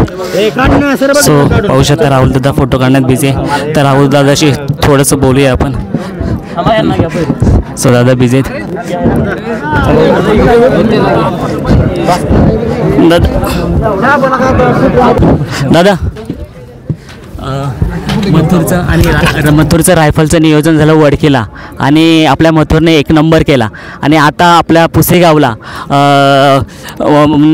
So पाहू शकता राहुल दादा फोटो काढण्यात बिझी आहे. तर राहुल दादाशी थोडंसं बोलूया आपण. सो दादा बिझी आहेत. दादा मथुरचं रायफलचं नियोजन झालं वडकीला आणि आपल्या मथुरने 1 नंबर केला आणि आता आपल्या पुसेगावला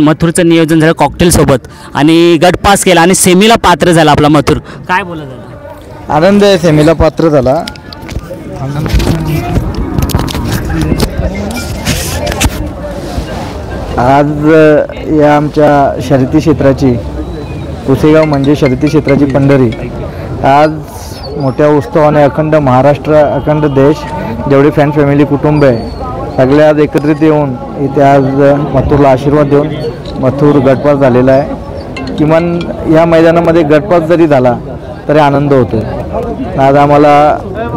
मथुरचं नियोजन झालं कॉकटेलसोबत आणि गट पास केला आणि सेमीला पात्र झाला आपला मथुर. काय बोलत झाला? आनंद आहे, सेमीला पात्र झाला. आज या आमच्या शर्यती क्षेत्राची पुसेगाव म्हणजे शर्यती क्षेत्राची पंढरी आज मोठ्या उत्सवाने अखंड महाराष्ट्र अखंड देश जेवढी फॅन फॅमिली कुटुंब आहे सगळे आज एकत्रित येऊन इथे आज मथुरला आशीर्वाद देऊन मथुर गटपास झालेला आहे. किमान या मैदानामध्ये गटपास जरी झाला तरी आनंद होतो. आज आम्हाला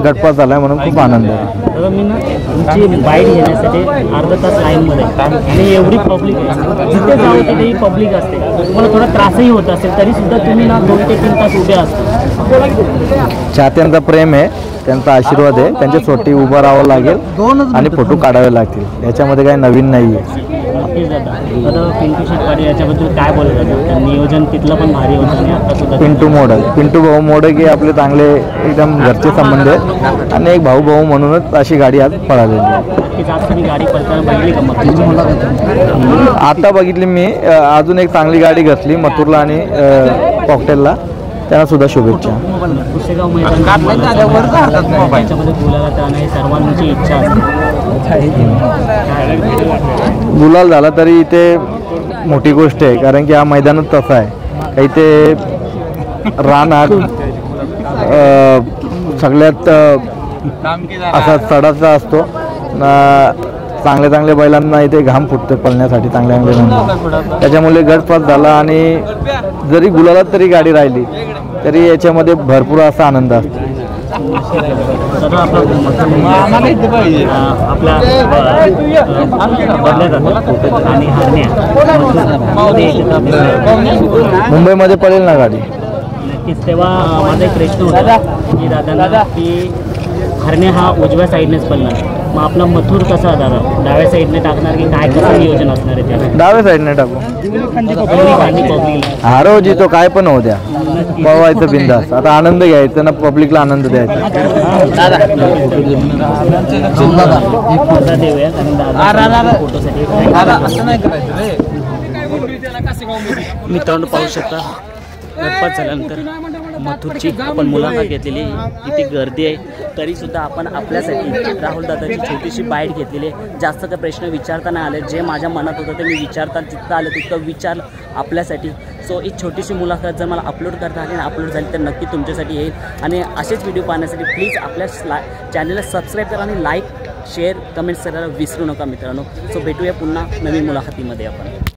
गटपास झाला आहे म्हणून खूप आनंद आहे. मी ना तुमची बाईट घेण्यासाठी अर्धा तास लाईनमध्ये आणि एवढी पब्लिक आहे, जिथे जाऊ तिथेही पब्लिक असते. तुम्हाला थोडा त्रासही होत असेल तरीसुद्धा तुम्ही ना 2 ते 3 तास उभे असता. चाहत्यांचा प्रेम आहे, त्यांचा आशीर्वाद आहे, त्यांच्यासाठी उभं राहावं लागेल आणि फोटो काढावे लागतील. याच्यामध्ये काही नवीन नाही आहे. पिंटू शेटवाडी याच्याबद्दल काय बोलत होतं? नियोजन तिथलं पण भारी होतं आणि आता सुद्धा पिंटू भाऊ मोडके आपले चांगले एकदम घरचे संबंध आहेत आणि एक भाऊ म्हणूनच अशी गाडी आज पळालेली आहे. गाडी पळताना बघितली का मग? आता बघितली मी. अजून एक चांगली गाडी घसली मथुरला आणि कॉकटेलला, त्यांना सुद्धा शुभेच्छा. पुसेगाव सर्वांची इच्छा गुलाल झाला तरी इथे मोठी गोष्ट आहे, कारण की हा मैदानच तसा आहे. काही ते रानात सगळ्यात असा चढाचा असतो. चांगल्या बैलांना इथे घाम फुटते पळण्यासाठी चांगल्या बैलांना. त्याच्यामुळे गटपास झाला आणि जरी गुलालात तरी गाडी राहिली तरी याच्यामध्ये भरपूर असा आनंद असतो. मुंबईमध्ये पडेल ना गाडी. नक्कीच. तेव्हा माझा एक प्रश्न होता की दादा की हरणे हा उजव्या साईडनेच पडणार, मग आपला मथुर कसा दादा डाव्या साईडने टाकणार की काय, कसं नियोजन असणार आहे त्याला? डाव्या साईडने टाकू. हारो जितो काय पण होऊ द्या, पळवायचं बिंदास. आता आनंद घ्यायचा ना, पब्लिकला आनंद द्यायचा. मित्रांनो पाहू शकता गटपास झाल्यानंतर मथुरची आपण मुलाखत घेतलेली. इथे गर्दी आहे तरीसुद्धा आपण आपल्यासाठी राहुल दादाची छोटीशी बाईट घेतलेली आहे. जास्त काही प्रश्न विचारता नाही आले, जे माझ्या मनात होतं ते मी विचारता जितकं आलं तितकं विचारलं आपल्यासाठी. सो एक छोटीशी मुलाखत जर मला अपलोड करता आली आणि अपलोड झाली तर नक्की तुमच्यासाठी येईल. आणि असेच व्हिडिओ पाहण्यासाठी प्लीज आपल्या चॅनलला सबस्क्राईब करा आणि लाईक शेअर कमेंट्स करायला विसरू नका मित्रांनो. सो भेटूया पुन्हा नवीन मुलाखतीमध्ये आपण.